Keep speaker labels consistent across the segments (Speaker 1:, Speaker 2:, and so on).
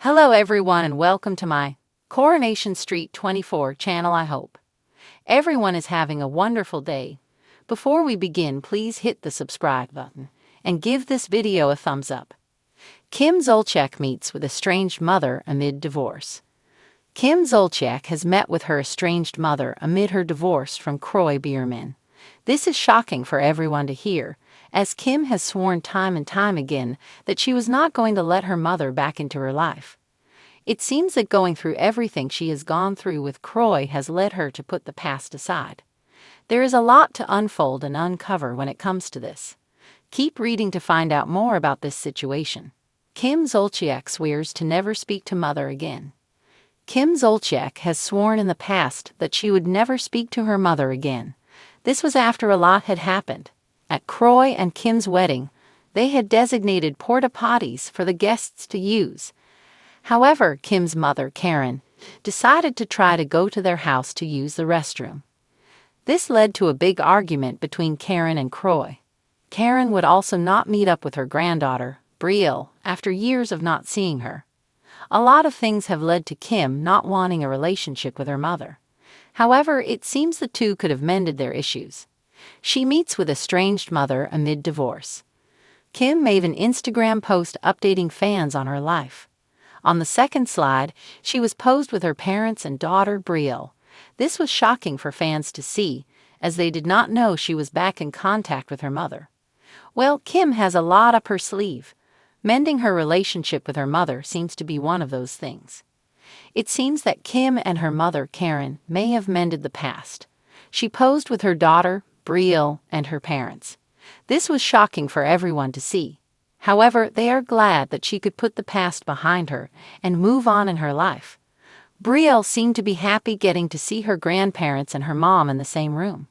Speaker 1: Hello everyone and welcome to my Coronation Street 24 channel. I hope everyone is having a wonderful day. Before we begin, please hit the subscribe button and give this video a thumbs up. Kim Zolciak meets with estranged mother amid divorce. Kim Zolciak has met with her estranged mother amid her divorce from Kroy Biermann. This is shocking for everyone to hear, as Kim has sworn time and time again that she was not going to let her mother back into her life. It seems that going through everything she has gone through with Kroy has led her to put the past aside. There is a lot to unfold and uncover when it comes to this. Keep reading to find out more about this situation. Kim Zolciak swears to never speak to mother again. Kim Zolciak has sworn in the past that she would never speak to her mother again. This was after a lot had happened. At Kroy and Kim's wedding, they had designated porta potties for the guests to use. However, Kim's mother, Karen, decided to try to go to their house to use the restroom. This led to a big argument between Karen and Kroy. Karen would also not meet up with her granddaughter, Brielle, after years of not seeing her. A lot of things have led to Kim not wanting a relationship with her mother. However, it seems the two could have mended their issues. She meets with estranged mother amid divorce. Kim made an Instagram post updating fans on her life. On the second slide, she was posed with her parents and daughter Brielle. This was shocking for fans to see, as they did not know she was back in contact with her mother. Well, Kim has a lot up her sleeve. Mending her relationship with her mother seems to be one of those things. It seems that Kim and her mother, Karen, may have mended the past. She posed with her daughter, Brielle, and her parents. This was shocking for everyone to see. However, they are glad that she could put the past behind her and move on in her life. Brielle seemed to be happy getting to see her grandparents and her mom in the same room.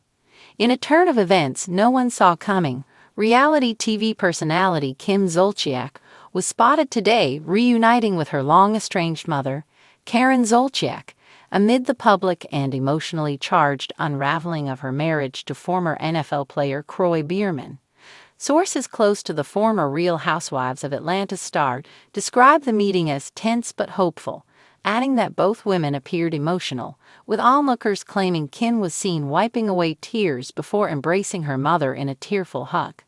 Speaker 1: In a turn of events no one saw coming, reality TV personality Kim Zolciak was spotted today reuniting with her long-estranged mother, Karen Zolciak, amid the public and emotionally charged unraveling of her marriage to former NFL player Kroy Biermann. Sources close to the former Real Housewives of Atlanta star described the meeting as tense but hopeful, adding that both women appeared emotional, with onlookers claiming Kim was seen wiping away tears before embracing her mother in a tearful hug.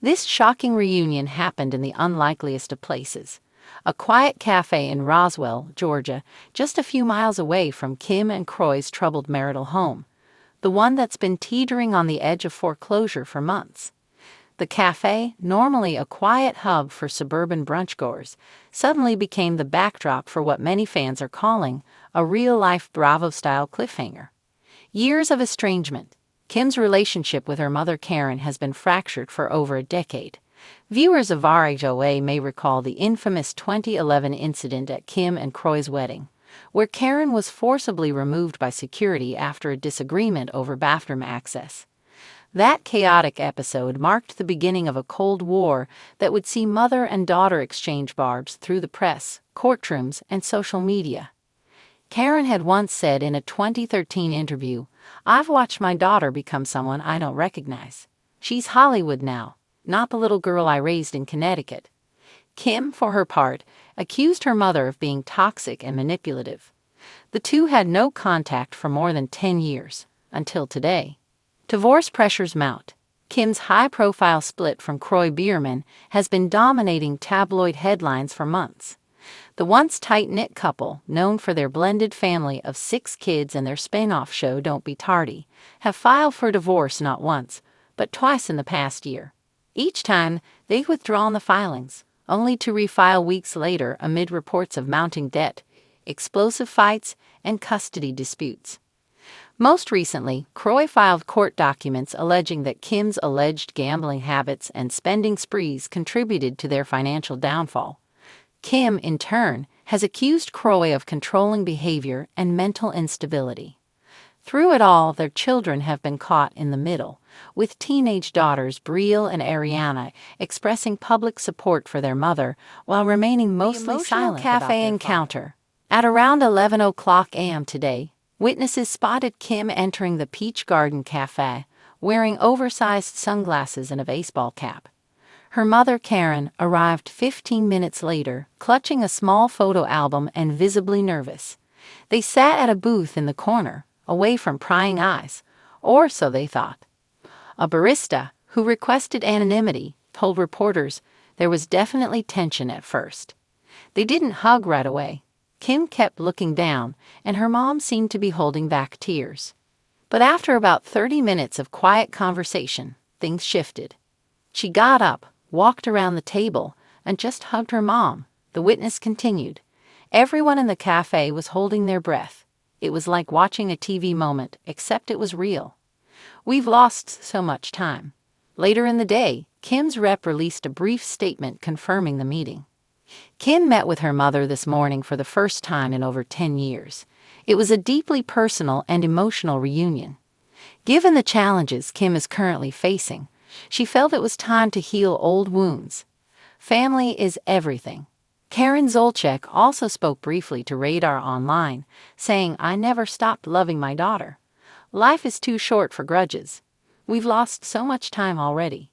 Speaker 1: This shocking reunion happened in the unlikeliest of places, a quiet cafe in Roswell, Georgia, just a few miles away from Kim and Kroy's troubled marital home, the one that's been teetering on the edge of foreclosure for months. The cafe, normally a quiet hub for suburban brunchgoers, suddenly became the backdrop for what many fans are calling a real-life Bravo-style cliffhanger. Years of estrangement. Kim's relationship with her mother Karen has been fractured for over a decade. Viewers of RHOA may recall the infamous 2011 incident at Kim and Kroy's wedding, where Karen was forcibly removed by security after a disagreement over bathroom access. That chaotic episode marked the beginning of a Cold War that would see mother and daughter exchange barbs through the press, courtrooms, and social media. Karen had once said in a 2013 interview, "I've watched my daughter become someone I don't recognize. She's Hollywood now, not the little girl I raised in Connecticut." Kim, for her part, accused her mother of being toxic and manipulative. The two had no contact for more than 10 years, until today. Divorce pressures mount. Kim's high-profile split from Kroy Biermann has been dominating tabloid headlines for months. The once tight-knit couple, known for their blended family of 6 kids and their spin-off show Don't Be Tardy, have filed for divorce not once, but twice in the past year. Each time, they've withdrawn the filings, only to refile weeks later amid reports of mounting debt, explosive fights, and custody disputes. Most recently, Kroy filed court documents alleging that Kim's alleged gambling habits and spending sprees contributed to their financial downfall. Kim, in turn, has accused Kroy of controlling behavior and mental instability. Through it all, their children have been caught in the middle, with teenage daughters Brielle and Ariana expressing public support for their mother while remaining mostly silent about their encounter. At around 11:00 a.m. today, witnesses spotted Kim entering the Peach Garden Cafe, wearing oversized sunglasses and a baseball cap. Her mother, Karen, arrived 15 minutes later, clutching a small photo album and visibly nervous. They sat at a booth in the corner, away from prying eyes, or so they thought. A barista, who requested anonymity, told reporters there was definitely tension at first. They didn't hug right away. Kim kept looking down, and her mom seemed to be holding back tears. But after about 30 minutes of quiet conversation, things shifted. She got up, walked around the table, and just hugged her mom, the witness continued. Everyone in the cafe was holding their breath. It was like watching a TV moment, except it was real. We've lost so much time. Later in the day, Kim's rep released a brief statement confirming the meeting. Kim met with her mother this morning for the first time in over 10 years. It was a deeply personal and emotional reunion. Given the challenges Kim is currently facing, she felt it was time to heal old wounds. Family is everything. Karen Zolchek also spoke briefly to Radar Online, saying, "I never stopped loving my daughter. Life is too short for grudges. We've lost so much time already."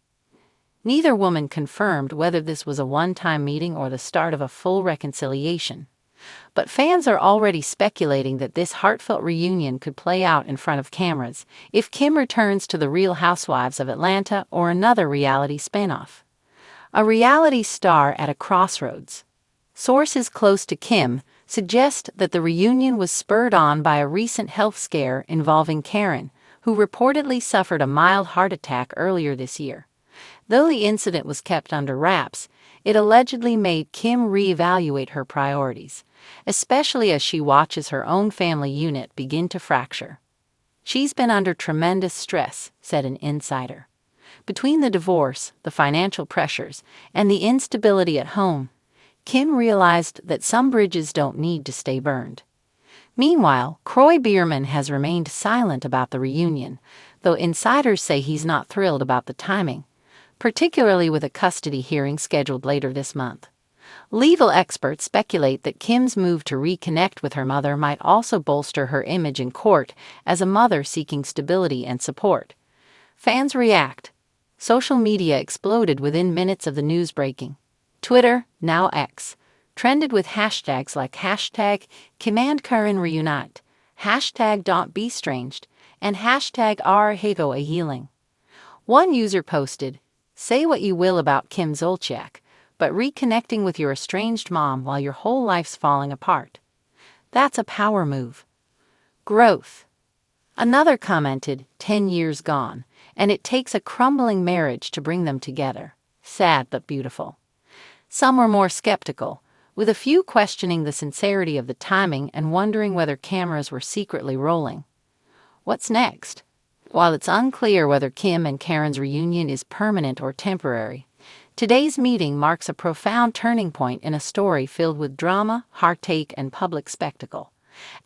Speaker 1: Neither woman confirmed whether this was a one-time meeting or the start of a full reconciliation. But fans are already speculating that this heartfelt reunion could play out in front of cameras if Kim returns to The Real Housewives of Atlanta or another reality spinoff. A reality star at a crossroads. Sources close to Kim suggest that the reunion was spurred on by a recent health scare involving Karen, who reportedly suffered a mild heart attack earlier this year. Though the incident was kept under wraps, it allegedly made Kim reevaluate her priorities, especially as she watches her own family unit begin to fracture. "She's been under tremendous stress," said an insider. "Between the divorce, the financial pressures, and the instability at home, Kim realized that some bridges don't need to stay burned." Meanwhile, Kroy Bierman has remained silent about the reunion, though insiders say he's not thrilled about the timing, particularly with a custody hearing scheduled later this month. Legal experts speculate that Kim's move to reconnect with her mother might also bolster her image in court as a mother seeking stability and support. Fans react. Social media exploded within minutes of the news breaking. Twitter, now X, trended with hashtags like hashtag #KimandKarenReunite, hashtag #Don'tBeStranged, and hashtag #RHagoAhealing. One user posted, "Say what you will about Kim Zolciak, but reconnecting with your estranged mom while your whole life's falling apart. That's a power move. Growth." Another commented, "10 years gone, and it takes a crumbling marriage to bring them together. Sad but beautiful." Some were more skeptical, with a few questioning the sincerity of the timing and wondering whether cameras were secretly rolling. What's next? While it's unclear whether Kim and Karen's reunion is permanent or temporary, today's meeting marks a profound turning point in a story filled with drama, heartache, and public spectacle.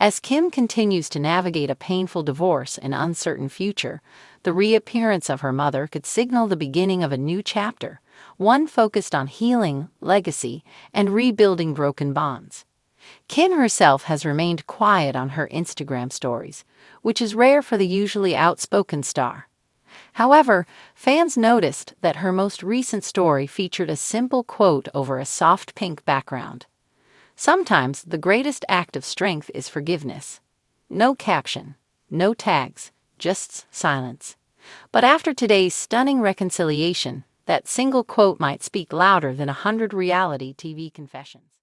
Speaker 1: As Kim continues to navigate a painful divorce and uncertain future, the reappearance of her mother could signal the beginning of a new chapter, one focused on healing, legacy, and rebuilding broken bonds. Kim herself has remained quiet on her Instagram stories, which is rare for the usually outspoken star. However, fans noticed that her most recent story featured a simple quote over a soft pink background. "Sometimes the greatest act of strength is forgiveness." No caption, no tags, just silence. But after today's stunning reconciliation, that single quote might speak louder than 100 reality TV confessions.